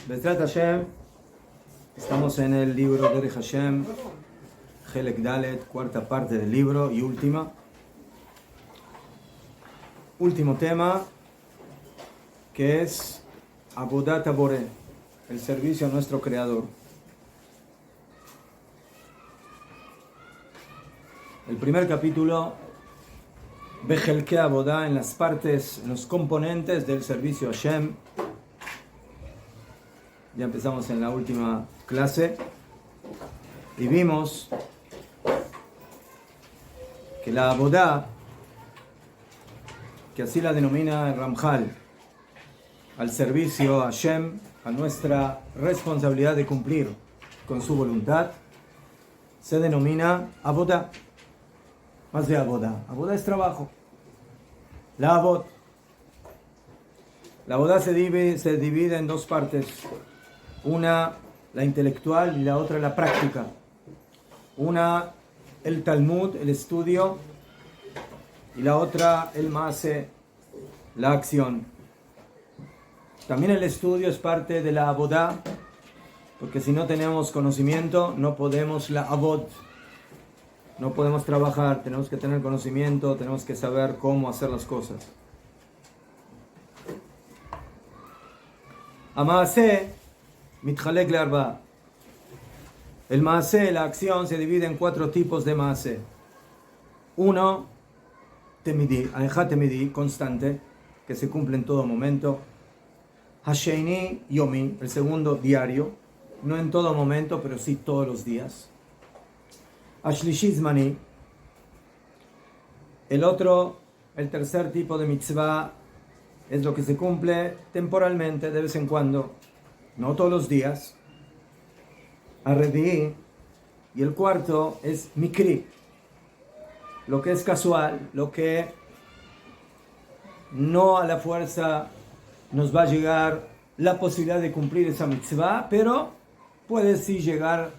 Bezrat Hashem, estamos en el libro de Hashem, Helek Dalet, cuarta parte del libro y último tema, que es Avodat Boré, el servicio a nuestro Creador. El primer capítulo, Bejelke Avodah, en las partes, en los componentes del servicio a Hashem. Ya empezamos en la última clase y vimos que la Avodah, que así la denomina el Ramjal, al servicio a Hashem, a nuestra responsabilidad de cumplir con su voluntad, se denomina Avodah. Más de Avodah. Avodah es trabajo. La Avod. La Avodah se divide en dos partes. Una, la intelectual, y la otra, la práctica. Una, el Talmud, el estudio, y la otra, el Maase, la acción. También el estudio es parte de la Avodah, porque si no tenemos conocimiento, no podemos la Avod. No podemos trabajar, tenemos que tener conocimiento, tenemos que saber cómo hacer las cosas. Maase Mitchalek le'arba. El Maase, la acción, se divide en cuatro tipos de Maase. Uno, Temidi, Aeja Temidi, constante, que se cumple en todo momento. Hasheini Yomi, el segundo, diario, no en todo momento, pero sí todos los días. Ashlishi Zmani, el otro, el tercer tipo de mitzvah, es lo que se cumple temporalmente, de vez en cuando, no todos los días. Arrevi, y el cuarto es Mikri, lo que es casual, lo que no a la fuerza nos va a llegar la posibilidad de cumplir esa mitzvah, pero puede sí llegar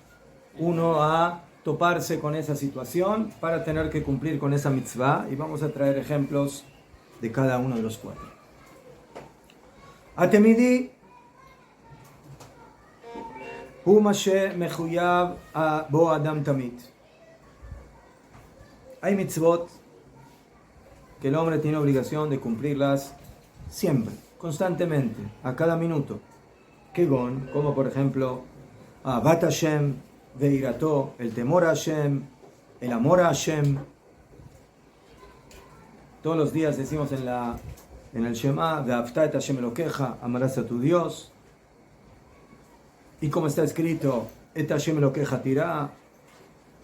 uno a toparse con esa situación para tener que cumplir con esa mitzvah, y vamos a traer ejemplos de cada uno de los cuatro. Atemidi hu mashe mechuyav bo adam tamid. Hay mitzvot que el hombre tiene obligación de cumplirlas siempre, constantemente, a cada minuto. Kegon, como por ejemplo, Avat Hashem, Veirato, el temor a Hashem, el amor a Hashem. Todos los días decimos en el Shema, Ve'afta et Hashem Elokeja, amarás a tu Dios. Y como está escrito, Et Hashem Elokeja tirá,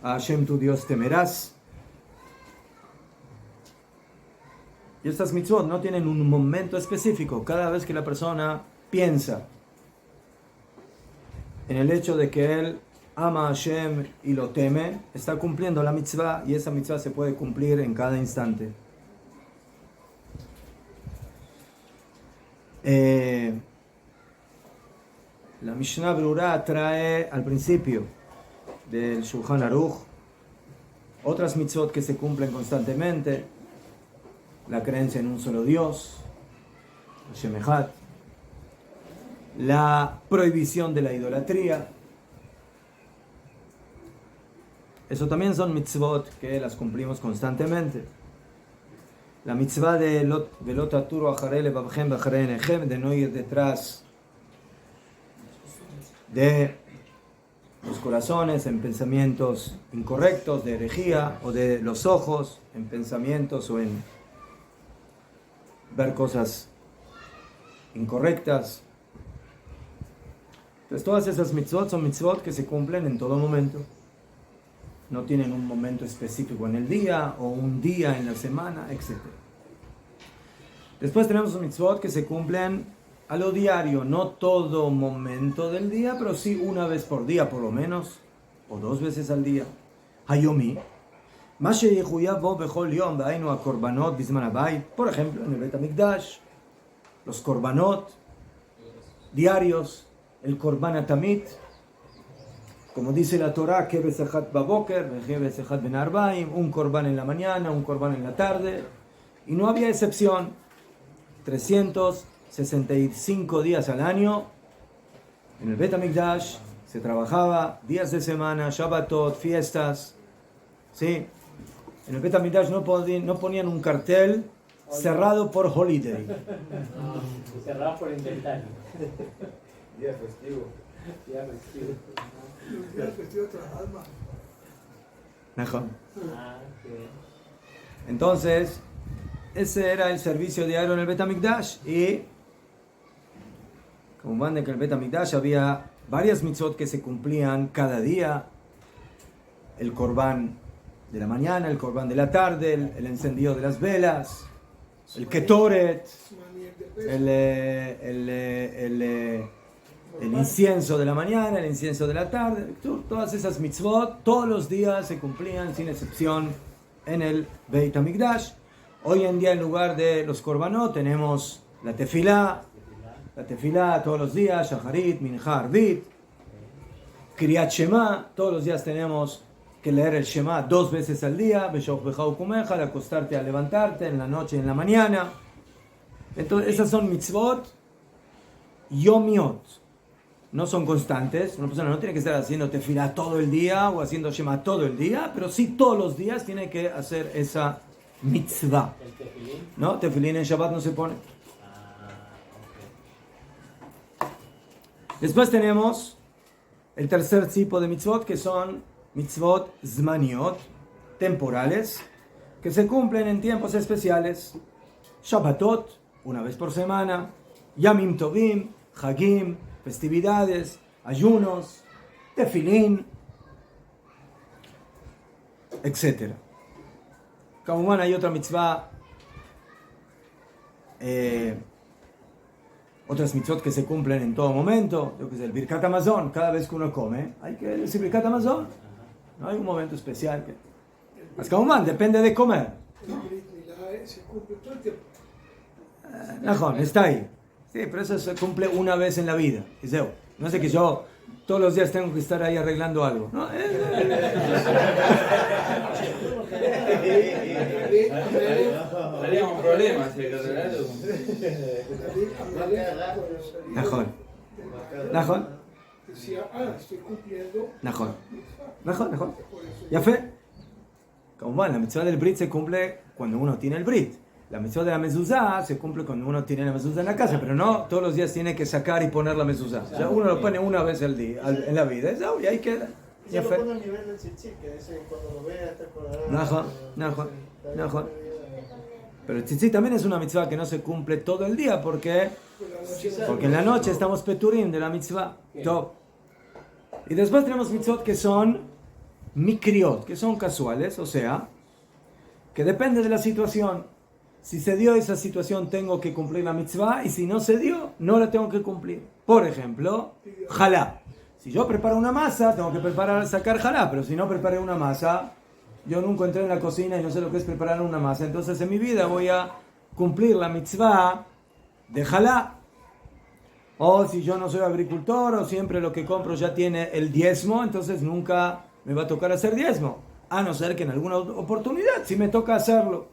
a Hashem tu Dios temerás. Y estas mitzvot no tienen un momento específico. Cada vez que la persona piensa en el hecho de que él ama a Hashem y lo teme, está cumpliendo la mitzvah, y esa mitzvah se puede cumplir en cada instante. La Mishnah Berurah trae al principio del Shulchan Aruch otras mitzvot que se cumplen constantemente: la creencia en un solo Dios, Hashem Echad, la prohibición de la idolatría. Eso también son mitzvot que las cumplimos constantemente. La mitzvah de Velot aturu acharei levavchem ve'acharei einechem, de no ir detrás de los corazones en pensamientos incorrectos, de herejía, o de los ojos en pensamientos o en ver cosas incorrectas. Entonces todas esas mitzvot son mitzvot que se cumplen en todo momento. No tienen un momento específico en el día o un día en la semana, etc. Después tenemos los mitzvot que se cumplen a lo diario, no todo momento del día, pero sí una vez por día por lo menos, o dos veces al día. Hayomi, por ejemplo, en el Bet HaMikdash, los korbanot diarios, el korban atamid, como dice la Torah, Kebes Echat Baboker, Kebes Echat Ben Arbaim, un korban en la mañana, un korban en la tarde, y no había excepción. 365 días al año En el Bet HaMikdash se trabajaba días de semana, Shabbatot, fiestas. ¿Sí? En el Bet HaMikdash no ponían un cartel cerrado por holiday. Cerrado por inventario. Día festivo. Día festivo. Los días festivos trabajan. Entonces, ese era el servicio diario en el Bet HaMikdash. Y como van de que en el Bet HaMikdash había varias mitzvot que se cumplían cada día. El Korban de la mañana, el Korban de la tarde, el encendido de las velas, el Ketoret, el incienso de la mañana, el incienso de la tarde. Todas esas mitzvot todos los días se cumplían sin excepción en el Beit HaMikdash. Hoy en día en lugar de los korbanot tenemos la tefilá todos los días, Shacharit, Mincha, Arvit, Kriyat Shema. Todos los días tenemos que leer el Shema 2 veces al día, Beshoch Becha Ukumecha, al acostarte, a levantarte, en la noche y en la mañana. Entonces esas son mitzvot yomiot, no son constantes. Una persona no tiene que estar haciendo tefilá todo el día o haciendo Shema todo el día, pero sí todos los días tiene que hacer esa mitzvah. ¿El tefilín? ¿No? Tefilín en Shabbat no se pone. Después tenemos el tercer tipo de mitzvot, que son mitzvot zmaniot, temporales, que se cumplen en tiempos especiales. Shabbatot, una vez por semana, Yamim Tovim, Hagim, festividades, ayunos, tefilín, etc. Como hay otra mitzvah, otras mitzvot que se cumplen en todo momento, lo que es el Birkat Hamazon. Cada vez que uno come, hay que decir Birkat Hamazon. No hay un momento especial que... Más que depende de comer. Se cumple todo el tiempo. Najón, está ahí. Sí, pero eso se cumple una vez en la vida. No sé que yo todos los días tengo que estar ahí arreglando algo. ¿No? Habría un problema si el Najón. Decía, estoy cumpliendo. Najón. ¿Ya fue? Como la mitzvah del Brit se cumple cuando uno tiene el Brit. La mitzvah de la mezuzá se cumple cuando uno tiene la mezuzá en la casa, pero no todos los días tiene que sacar y poner la mezuzá. O sea, uno lo pone una vez al día, en la vida. Y ahí queda. Ya lo pone al nivel del tzitzit, que dice cuando lo vea te acordarás. Najón. Pero el tzitzit también es una mitzvah que no se cumple todo el día, porque en la noche estamos peturim de la mitzvah. Top. Y después tenemos mitzvot que son mikriot, que son casuales, o sea, que depende de la situación. Si se dio esa situación, tengo que cumplir la mitzvah, y si no se dio, no la tengo que cumplir. Por ejemplo, jalá. Si yo preparo una masa, tengo que sacar jalá, pero si no preparé una masa, yo nunca entré en la cocina y no sé lo que es preparar una masa, entonces en mi vida voy a cumplir la mitzvah de jalá. O si yo no soy agricultor, o siempre lo que compro ya tiene el diezmo, entonces nunca me va a tocar hacer diezmo, a no ser que en alguna oportunidad sí me toca hacerlo.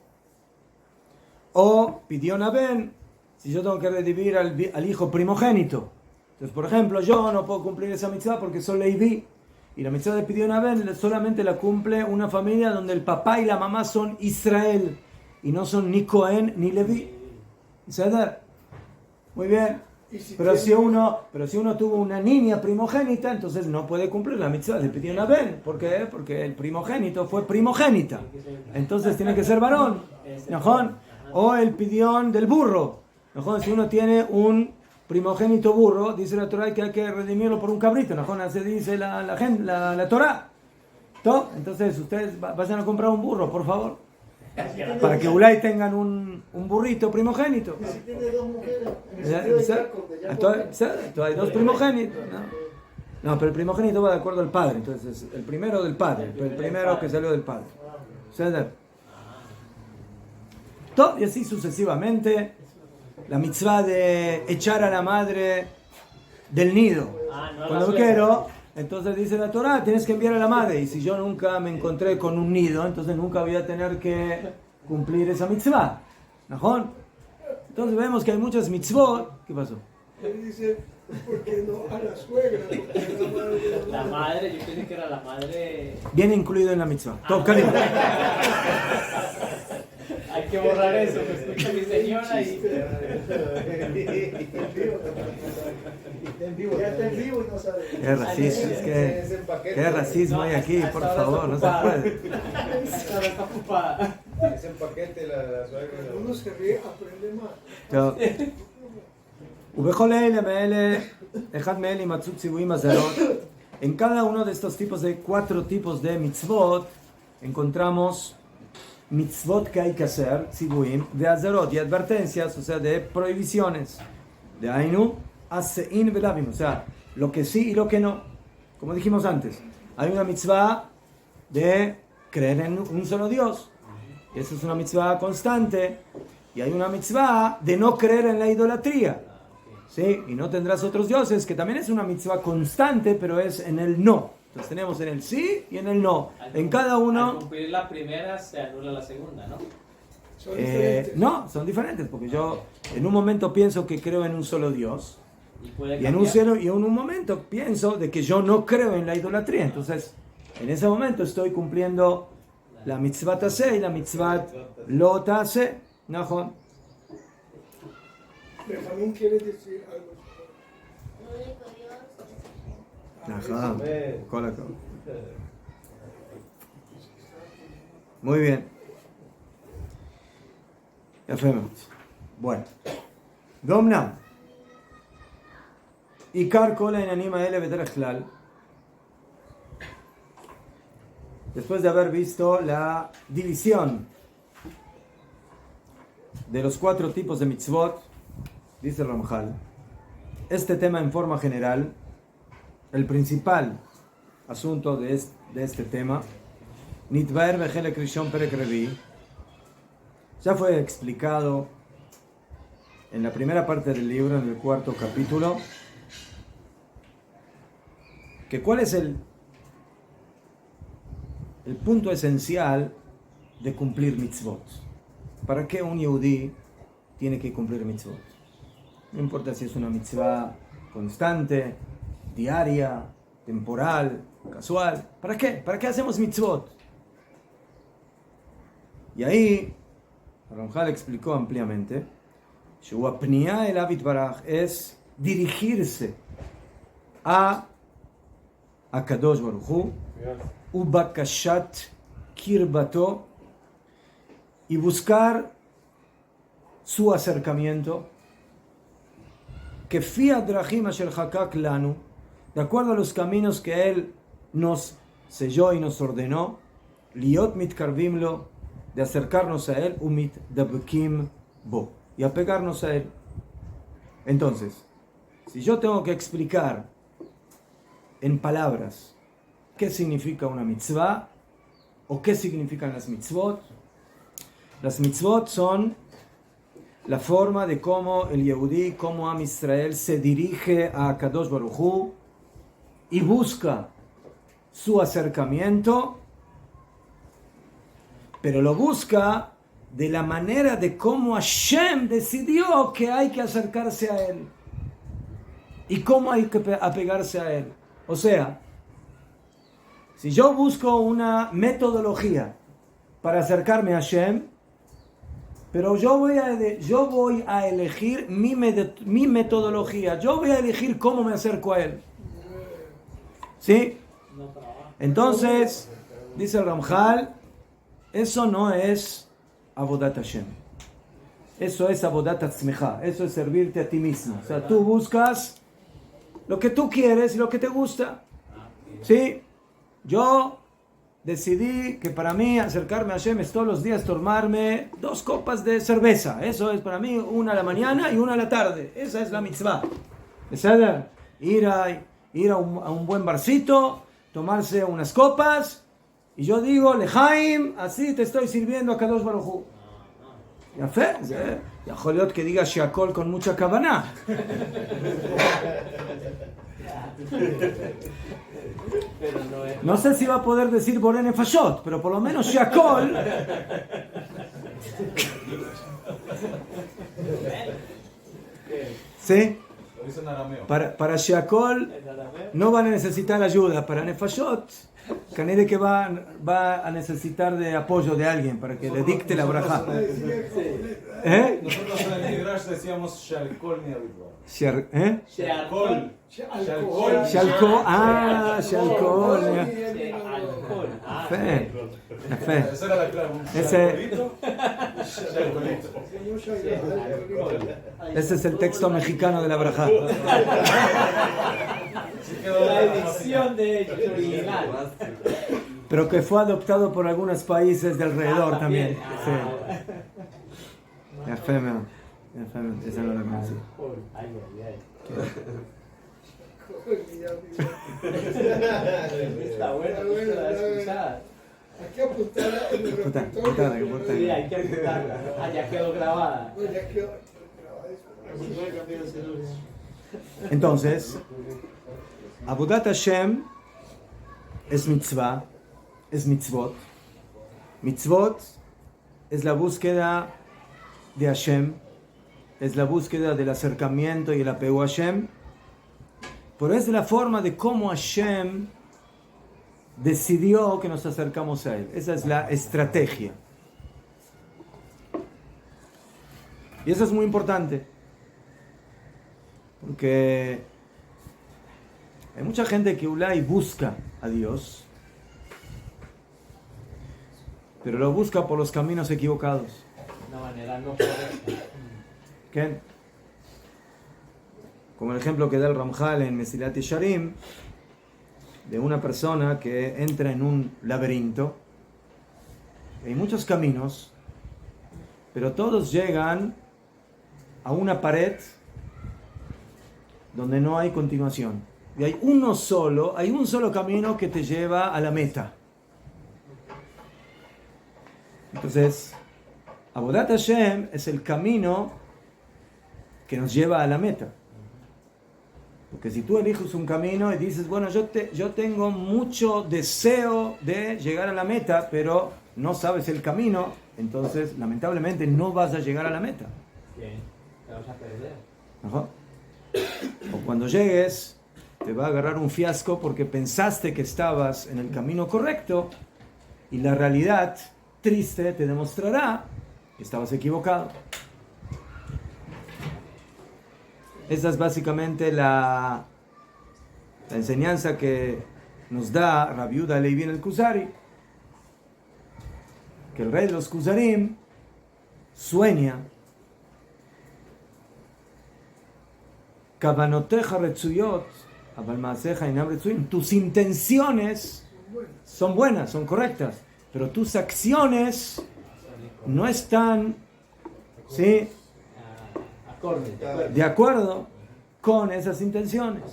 O pidió Ben, si yo tengo que redimir al hijo primogénito. Entonces, por ejemplo, yo no puedo cumplir esa mitzvah porque soy Leví. Y la mitzvah de pidió Ben solamente la cumple una familia donde el papá y la mamá son Israel. Y no son ni Cohen ni Leví. ¿Entendés? Muy bien. Pero si uno tuvo una niña primogénita, entonces no puede cumplir la mitzvah de pidió Ben. ¿Por qué? Porque el primogénito fue primogénita. Entonces tiene que ser varón. ¿No? O el pidión del burro. ¿No? Si uno tiene un primogénito burro, dice la Torah que hay que redimirlo por un cabrito. ¿No? Así dice la Torah. Entonces ustedes vayan a comprar un burro, por favor. Para que Ulay tengan un burrito primogénito. Si tiene 2 mujeres, hay 2 primogénitos. No, pero el primogénito va de acuerdo al padre. Entonces, el primero del padre. El primero que salió del padre. Y así sucesivamente. La mitzvah de echar a la madre del nido. Cuando quiero, entonces dice la Torah, tienes que enviar a la madre. Y si yo nunca me encontré con un nido, entonces nunca voy a tener que cumplir esa mitzvah. ¿No? Entonces vemos que hay muchas mitzvot. ¿Qué pasó? Él dice, porque no a la suegra, porque a la madre. La madre, yo pensé que era la madre. Viene incluido en la mitzvah. Top, Karim. Hay que borrar eso, que escucha mi señora y. En vivo, ya está en vivo y no sabe. Qué racismo, es que... Qué racismo hay aquí, por favor, no se puede. Ahora está ocupada. Ese paquete, la suegra. Uno se ríe, aprende más. טוב. ובכל אלה מאלה, אחד מאלה יימצאו ציוויים הזרות. En cada uno de estos tipos de 4 tipos de mitzvot, encontramos mitzvot que hay que hacer, tzivuyim, de azarot y advertencias, o sea, de prohibiciones. De ainu, asein velavim, o sea, lo que sí y lo que no. Como dijimos antes, hay una mitzvah de creer en un solo Dios. Esa es una mitzvah constante. Y hay una mitzvah de no creer en la idolatría. ¿Sí? Y no tendrás otros dioses, que también es una mitzvah constante, pero es en el no. Entonces tenemos en el sí y en el no. En cada uno... Al cumplir la primera se anula la segunda, ¿no? Son diferentes. no, son diferentes, porque yo en un momento pienso que creo en un solo Dios. Y puede Y en un, cambiar. y en un momento pienso de que yo no creo en la idolatría. Entonces, en ese momento estoy cumpliendo la mitzvah taseh y la mitzvah lo taseh. Najón. Benjamín quiere decir algo. Najón. Colacao. Muy bien. יפה מאוד. bueno. ואומנם, עיקר כל העניינים האלה בדרך כלל, después de haber visto la división de los 4 tipos de mitzvot, dice Ramjal, este tema en forma general, el principal asunto de este tema, Nitbaer Bejelek Rishon Perek Revi, ya fue explicado en la primera parte del libro, en el 4º capítulo, que cuál es el punto esencial de cumplir mitzvot. ¿Para qué un yehudí tiene que cumplir mitzvot? No importa si es una mitzvah constante, diaria, temporal, casual. ¿Para qué? ¿Para qué hacemos mitzvot? Y ahí Ramjal explicó ampliamente, el Abit Baraj es dirigirse a Kadosh Baruch Hu, Ubakashat Kirbato, y buscar su acercamiento, que fiat drachim asher hakak lanu, de acuerdo a los caminos que él nos selló y nos ordenó, liot mitkarvim lo, de acercarnos a él, umit dabkim bo, y apegarnos a él. Entonces, si yo tengo que explicar en palabras qué significa una mitzvah o qué significan las mitzvot son la forma de cómo el Yehudí, cómo Am Israel se dirige a Kadosh Baruch Hu y busca su acercamiento, pero lo busca de la manera de cómo Hashem decidió que hay que acercarse a él y cómo hay que apegarse a él. O sea, si yo busco una metodología para acercarme a Hashem, pero yo voy a elegir mi metodología, yo voy a elegir cómo me acerco a él. ¿Sí? Entonces, dice el Ramjal, eso no es Avodat Hashem. Eso es Avodat Atzmecha. Eso es servirte a ti mismo. O sea, tú buscas lo que tú quieres y lo que te gusta. ¿Sí? Yo decidí que para mí acercarme a Hashem es todos los días tomarme 2 copas de cerveza. Eso es para mí, una a la mañana y una a la tarde. Esa es la mitzvah. ¿Verdad? Ir a un buen barcito, tomarse unas copas, y yo digo, Lejaim, así te estoy sirviendo a Kadosh Baruch Hu. יפה, זה יכול להיות כדיגה שהכל con mucha כוונה. No sé si va a poder decir Boré Nefashot, pero por lo menos שהכל. ¿Sí? Lo hizo en arameo. Para Sheakol En arameo. no van a necesitar ayuda. Para Nefashot, Canele que va a necesitar de apoyo de alguien para que le dicte la braja. ¿Eh? Nosotros en el Midrash decíamos Shalkol ni Abidbar. ¿Eh? Shealcohol. Alcohol. Shalko, Shalkol. Shealcohol. Ah, Fe. Fe. Esa era la clave. Un Ese- Shalkolito. Señor Shaiba, Ese es el texto mexicano de la braja. Así quedó la edición de ellos, original. Pero que fue adoptado por algunos países de alrededor también. Sí. Ya fe, man. Ya fe, man. Esa no la conocí. Ay, ay, ay. Está bueno, bueno, la está escuchada. hay que apuntarla en el Puta, repertorio. puta, que puta. Sí, hay que apuntarla. Ah, ya quedó grabada. Bueno, ya quedó grabadísimo. Entonces, Avodat Hashem es mitzvah, es mitzvot. Mitzvot es la búsqueda de Hashem, es la búsqueda del acercamiento y el apego a Hashem, pero es la forma de cómo Hashem decidió que nos acercamos a Él. Esa es la estrategia. Y eso es muy importante, porque hay mucha gente que ulay busca a Dios, pero lo busca por los caminos equivocados. De una manera no correcta. ¿Qué? Como el ejemplo que da el Ramjal en Mesilat Yesharim, de una persona que entra en un laberinto. Hay muchos caminos, pero todos llegan a una pared donde no hay continuación. Y hay un solo camino que te lleva a la meta. Entonces, Avodat Hashem es el camino que nos lleva a la meta. Porque si tú eliges un camino y dices, bueno, yo tengo mucho deseo de llegar a la meta, pero no sabes el camino, entonces lamentablemente no vas a llegar a la meta. Bien, te vas a perder. Ajá. O cuando llegues, te va a agarrar un fiasco porque pensaste que estabas en el camino correcto y la realidad triste te demostrará que estabas equivocado. Esa es básicamente la enseñanza que nos da Rabbi Yehuda Levi en el Kuzari, que el rey de los Kuzarim sueña Kavanoteja retzuyot, aval maaseja inam retzuyim. Tus intenciones son buenas, son correctas, pero tus acciones no están, ¿sí?, de acuerdo con esas intenciones,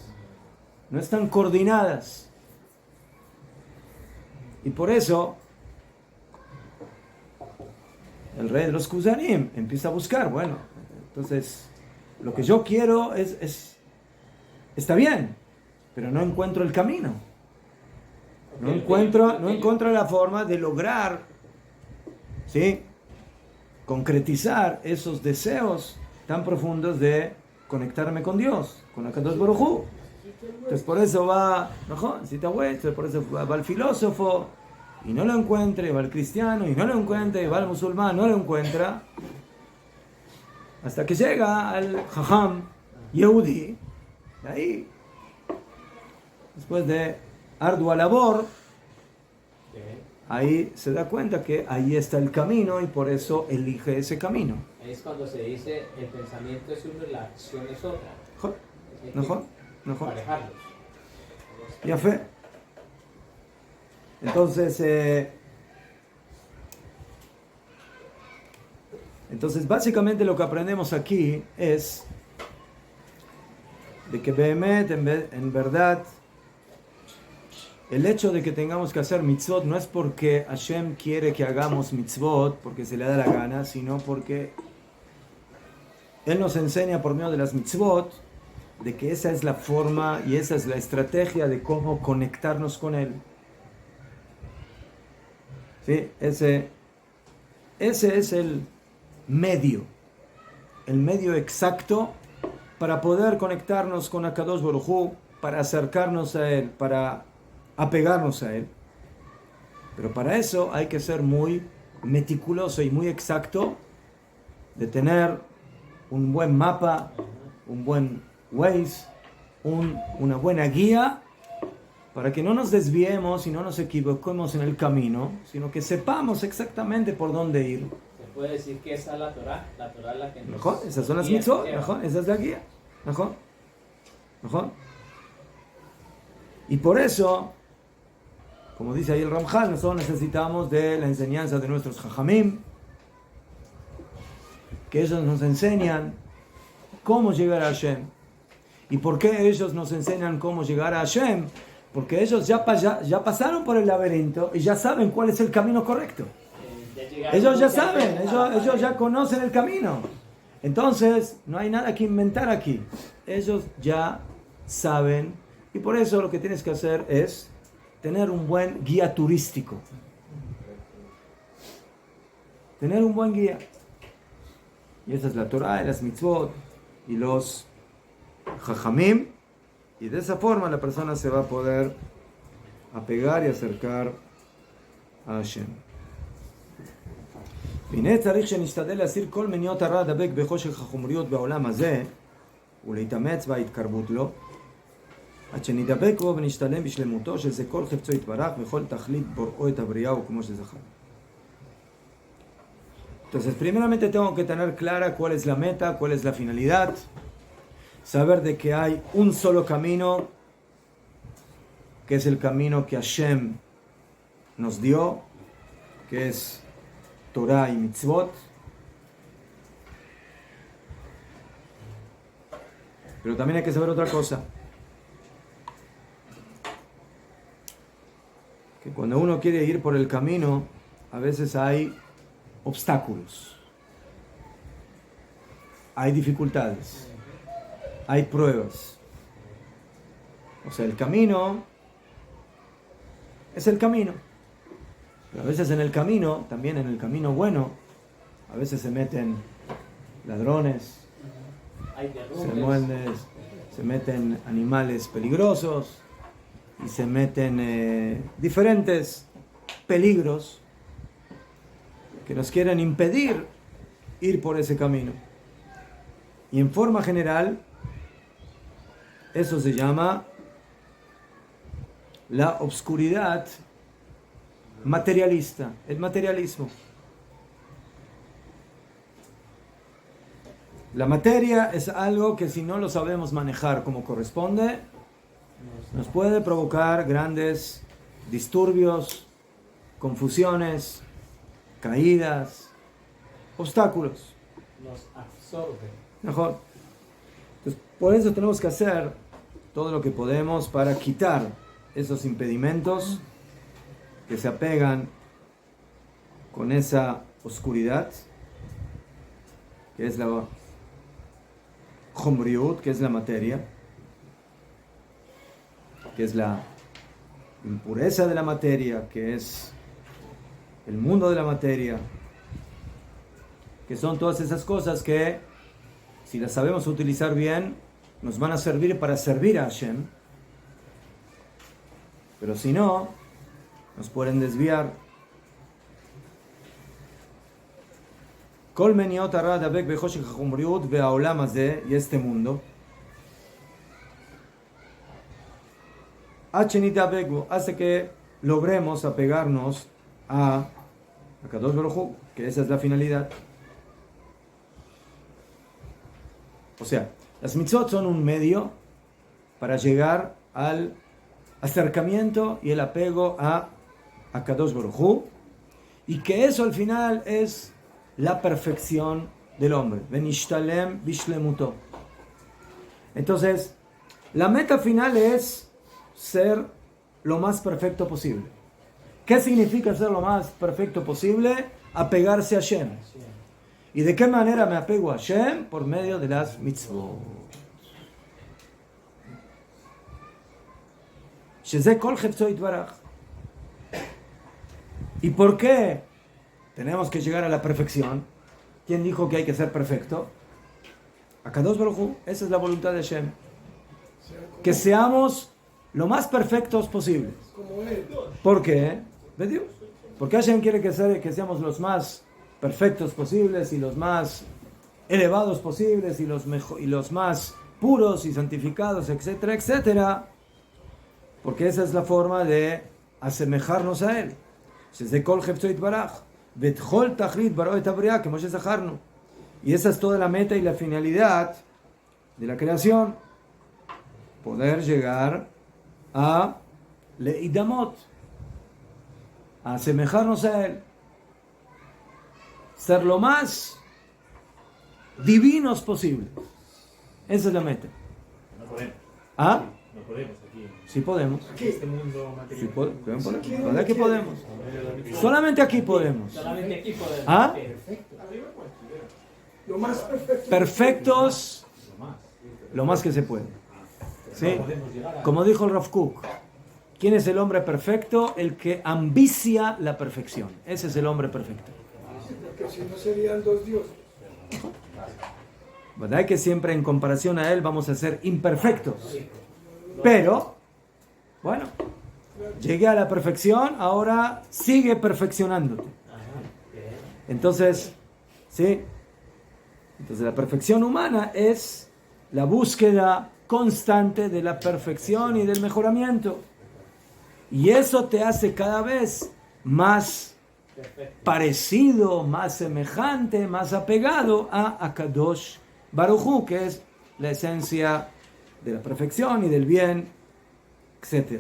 no están coordinadas. Y por eso el rey de los Kuzarim empieza a buscar, bueno, entonces lo que yo quiero está bien, pero no encuentro el camino. No encuentro la forma de lograr, ¿sí?, concretizar esos deseos tan profundos de conectarme con Dios, con Akadosh Baruj Hu. Entonces por eso va, por eso va al filósofo y no lo encuentra, y va al cristiano y no lo encuentra, y va al musulmán, no lo encuentra, hasta que llega al Jajam Yehudi, y ahí, después de ardua labor, ahí se da cuenta que ahí está el camino y por eso elige ese camino. Ahí es cuando se dice el pensamiento es uno y la acción es otra. ¿No? Parejarlos. Ya fe. Entonces básicamente lo que aprendemos aquí es de que Behemet, en verdad, el hecho de que tengamos que hacer mitzvot no es porque Hashem quiere que hagamos mitzvot porque se le da la gana, sino porque Él nos enseña por medio de las mitzvot de que esa es la forma y esa es la estrategia de cómo conectarnos con Él. ¿Sí? Ese es el medio exacto para poder conectarnos con Akadosh Baruj Hu, para acercarnos a Él, para apegarnos a Él. Pero para eso hay que ser muy meticuloso y muy exacto, de tener un buen mapa, un buen Waze, una buena guía, para que no nos desviemos y no nos equivoquemos en el camino, sino que sepamos exactamente por dónde ir. Se puede decir que esa es la Torah es la que nos ¿Mejor? Esas son las guía, mitzvot, lleva. ¿mejor? Esa es la guía. ¿Mejor? ¿Mejor? Y por eso, como dice ahí el Ramjal, nosotros necesitamos de la enseñanza de nuestros Jajamim, que ellos nos enseñan cómo llegar a Hashem. ¿Y por qué ellos nos enseñan cómo llegar a Hashem? Porque ellos ya pasaron por el laberinto y ya saben cuál es el camino correcto. Ellos ya saben, ellos ya conocen el camino. Entonces, no hay nada que inventar aquí. Ellos ya saben, y por eso lo que tienes que hacer es tener un buen guía turístico. Tener un buen guía. Y esa es la Torah, y las mitzvot, y los Jajamim. Y de esa forma la persona se va a poder apegar y acercar a Hashem. והנה צריך שנשתדל להסיר כל מניעות הרע הדבק בחושך החומריות בעולם הזה ולהתאמץ בהתקרבות לו עד שנדבק בו ונשתלם בשלמותו שזה כל חפצו יתברך וכל תכלית בוראו את הבריאה וכמו שזכר. Entonces, primeramente tengo que tener clara cuál es la meta, cuál es la finalidad, saber de que hay un solo camino, que es el camino que Hashem nos dio, que es Torah y Mitzvot. Pero también hay que saber otra cosa, que cuando uno quiere ir por el camino, a veces hay obstáculos, hay dificultades, hay pruebas. O sea, el camino es el camino. Pero a veces en el camino, también en el camino bueno, a veces se meten ladrones, Hay derrumbes. se meten animales peligrosos y se meten diferentes peligros que nos quieren impedir ir por ese camino. Y en forma general, eso se llama la obscuridad materialista, el materialismo. La materia es algo que si no lo sabemos manejar como corresponde, nos puede provocar grandes disturbios, confusiones, caídas, obstáculos. Nos absorbe. Mejor. Entonces, por eso tenemos que hacer todo lo que podemos para quitar esos impedimentos que se apegan con esa oscuridad, que es la Chomriut, que es la materia, que es la impureza de la materia, que es el mundo de la materia, que son todas esas cosas que, si las sabemos utilizar bien, nos van a servir para servir a Hashem, pero si no, nos pueden desviar. Kol meniot hara adabek bechoshech hachomriut ve'haolam hazeh, y este mundo, hasta que logremos apegarnos a Kadosh Baruj Hu, que esa es la finalidad. O sea, las mitzvot son un medio para llegar al acercamiento y el apego a Kadosh Baruj Hu, y que eso al final es la perfección del hombre. Venishtalem bishlemuto. Entonces, la meta final es ser lo más perfecto posible. ¿Qué significa ser lo más perfecto posible? Apegarse a Hashem. ¿Y de qué manera me apego a Hashem? Por medio de las mitzvot. Sheze kol chefzo yitbarach. ¿Y por qué tenemos que llegar a la perfección? ¿Quién dijo que hay que ser perfecto? Akadosh Baruj Hu, esa es la voluntad de Hashem. Que seamos lo más perfectos posibles. Como él. ¿Por qué? ¿Ves? Porque Hashem quiere que seamos los más perfectos posibles y los más elevados posibles y los más puros y santificados, etcétera, etcétera. Porque esa es la forma de asemejarnos a Él. Y esa es toda la meta y la finalidad de la creación. Poder llegar a Leidamot, a asemejarnos a Él. Ser lo más divinos posible. Esa es la meta. No podemos. ¿Ah? No podemos aquí. Sí podemos. Aquí. Este mundo Sí material. podemos. ¿Verdad que podemos? Solamente aquí podemos. Solamente aquí podemos. ¿Ah? Lo más perfecto. Perfectos lo más que se puede. ¿Sí? Como dijo el Rav Kook, ¿quién es el hombre perfecto? El que ambicia la perfección. Ese es el hombre perfecto. Porque si no serían dos dioses. ¿Verdad que siempre en comparación a él vamos a ser imperfectos? Pero, bueno, llegué a la perfección, ahora sigue perfeccionándote. Entonces, ¿sí? Entonces la perfección humana es la búsqueda constante de la perfección y del mejoramiento. Y eso te hace cada vez más parecido, más semejante, más apegado a Akadosh Baruj Hu, que es la esencia de la perfección y del bien, etc.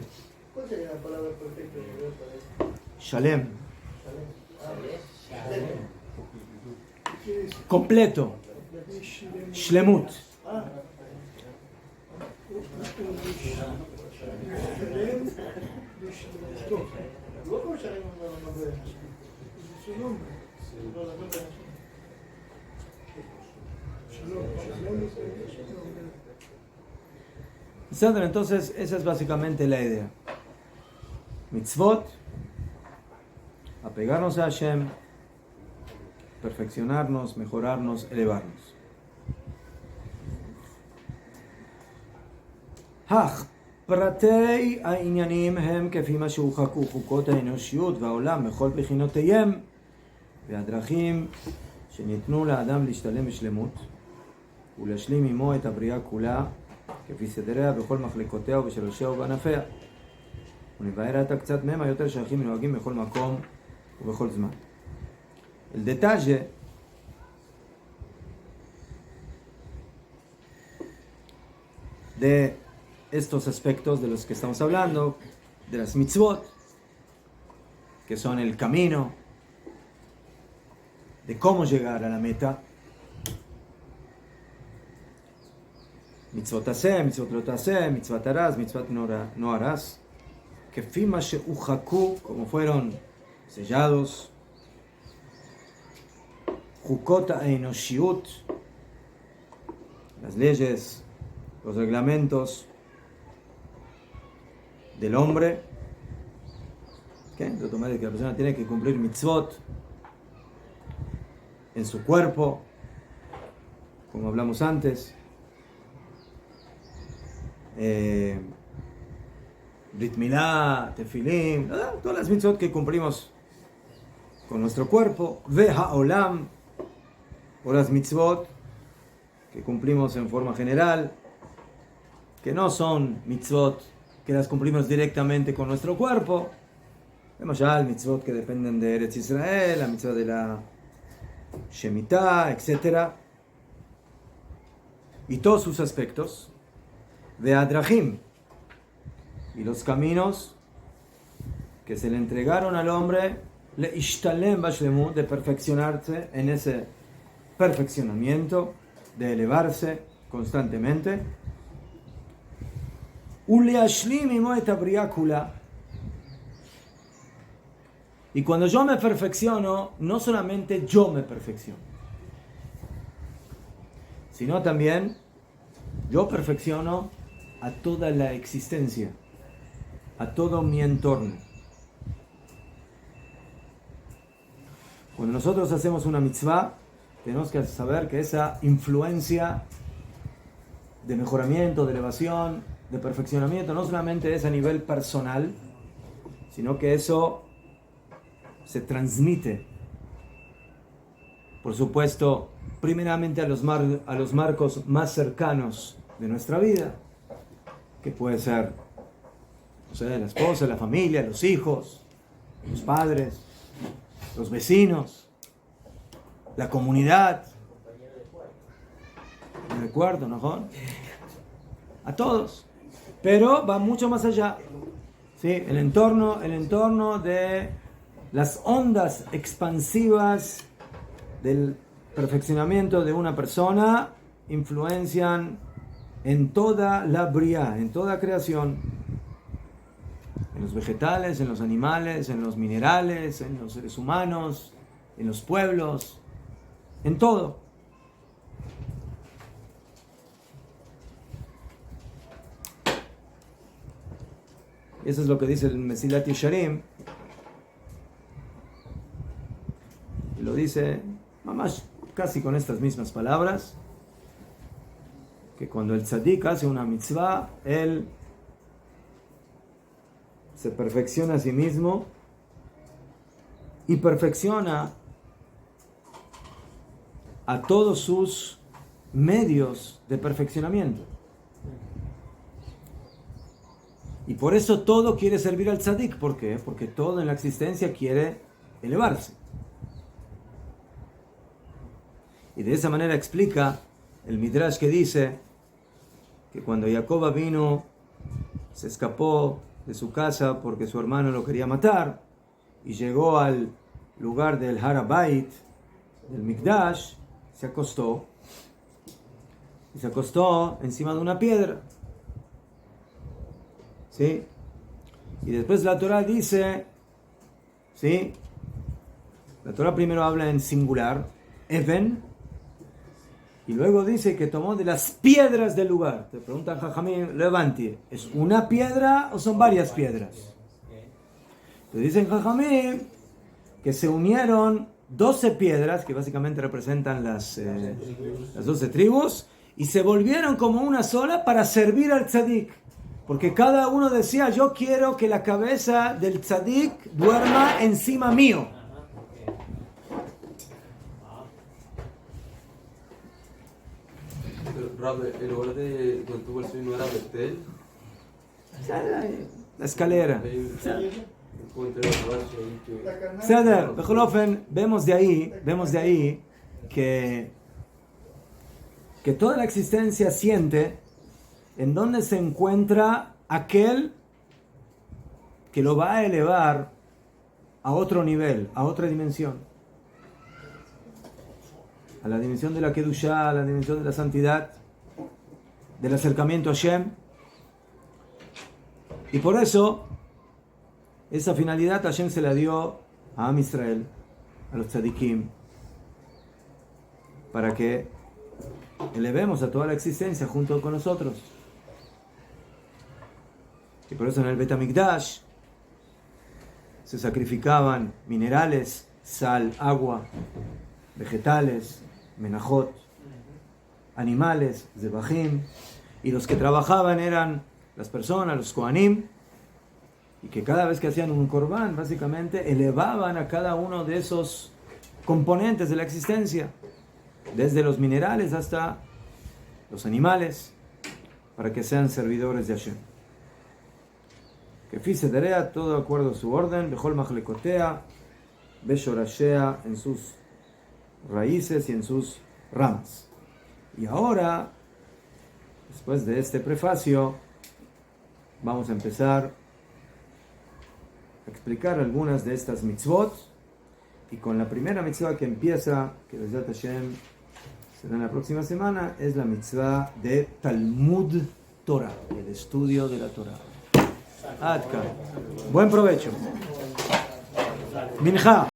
¿Cuál sería la palabra perfecta en hebreo para eso? Shalem, ¿Qué quiere decir? completo, Shlemut. Ah, luego ya hay un nombre de Hashem. Su nombre. No, la nombre de Hashem. Shalom es el nombre. Entonces, esa es básicamente la idea. Mitzvot, apegarnos a Hashem, perfeccionarnos, mejorarnos, elevarnos. פרטי העניינים הם כפי מה שהוכחו חוקות האנושיות והעולם בכל בחינותיהם והדרכים שניתנו לאדם להשתלם בשלמות ולהשלים עמו את הבריאה כולה כפי סדריה בכל מחלקותיה ובשלושיה ובענפיה ונבהר עתה קצת מהם היותר שייכים ונוהגים בכל מקום ובכל זמן. El detalle de estos aspectos de los que estamos hablando, de las mitzvot, que son el camino de cómo llegar a la meta. Mitzvot aseh, mitzvot lo taseh, mitzvot harás, mitzvot no harás, que fima sheuchaku, como fueron sellados, jukot ha'enoshiut, las leyes, los reglamentos del hombre, ¿qué? De otra manera que la persona tiene que cumplir mitzvot en su cuerpo, como hablamos antes, Brit Milá, Tefilim, todas las mitzvot que cumplimos con nuestro cuerpo, Veha Olam, o las mitzvot que cumplimos en forma general, que no son mitzvot que las cumplimos directamente con nuestro cuerpo. Vemos ya el mitzvot que dependen de Eretz Israel, la mitzvah de la Shemitah, etc. Y todos sus aspectos. De Adrahim. Y los caminos que se le entregaron al hombre, le ishtalem bashlemut, de perfeccionarse en ese perfeccionamiento, de elevarse constantemente. Y cuando yo me perfecciono, no solamente yo me perfecciono, sino también yo perfecciono a toda la existencia, a todo mi entorno. Cuando nosotros hacemos una mitzvah, tenemos que saber que esa influencia de mejoramiento, de elevación, de perfeccionamiento, no solamente es a nivel personal, sino que eso se transmite, por supuesto, primeramente a los marcos más cercanos de nuestra vida, que puede ser, no sé, la esposa, la familia, los hijos, los padres, los vecinos, la comunidad, el recuerdo, ¿no? A todos, pero va mucho más allá, ¿sí? El entorno de las ondas expansivas del perfeccionamiento de una persona influencian en toda la bria, en toda creación, en los vegetales, en los animales, en los minerales, en los seres humanos, en los pueblos, en todo. Eso es lo que dice el Mesilat Yesharim. Y lo dice, mamás, casi con estas mismas palabras, que cuando el tzadik hace una mitzvah, él se perfecciona a sí mismo y perfecciona a todos sus medios de perfeccionamiento. Y por eso todo quiere servir al tzadik. ¿Por qué? Porque todo en la existencia quiere elevarse. Y de esa manera explica el Midrash que dice que cuando Jacob vino, se escapó de su casa porque su hermano lo quería matar y llegó al lugar del Har HaBayit, del Mikdash, se acostó. Y se acostó encima de una piedra. ¿Sí? Y después la Torah dice, ¿sí? La Torah primero habla en singular, Even, y luego dice que tomó de las piedras del lugar. Te preguntan Jajamín, Levanti, ¿es una piedra o son varias piedras? Te dicen Jajamín que se unieron 12 piedras, que básicamente representan las 12 tribus, y se volvieron como una sola para servir al tzadik. Porque cada uno decía, yo quiero que la cabeza del tzadik duerma encima mío. El lugar de donde tuvo el sueño no era Betel. La escalera. La Seder, Bejulofen, vemos de ahí que toda la existencia siente en dónde se encuentra aquel que lo va a elevar a otro nivel, a otra dimensión. A la dimensión de la Kedushá, a la dimensión de la santidad, del acercamiento a Hashem. Y por eso, esa finalidad Hashem se la dio a Am Israel, a los tzadikim, para que elevemos a toda la existencia junto con nosotros. Y por eso en el Bet HaMikdash se sacrificaban minerales, sal, agua, vegetales, menajot, animales, zebahim, y los que trabajaban eran las personas, los kohanim, y que cada vez que hacían un corbán, básicamente elevaban a cada uno de esos componentes de la existencia, desde los minerales hasta los animales, para que sean servidores de Hashem. Que Fise Derea, todo de acuerdo a su orden, Bejol Majlekotea, Beshorashea, en sus raíces y en sus ramas. Y ahora, después de este prefacio, vamos a empezar a explicar algunas de estas mitzvot. Y con la primera mitzvah que empieza, que Bezrat Hashem será en la próxima semana, es la mitzvah de Talmud Torah, el estudio de la Torah. Adka. Buen provecho. Minja.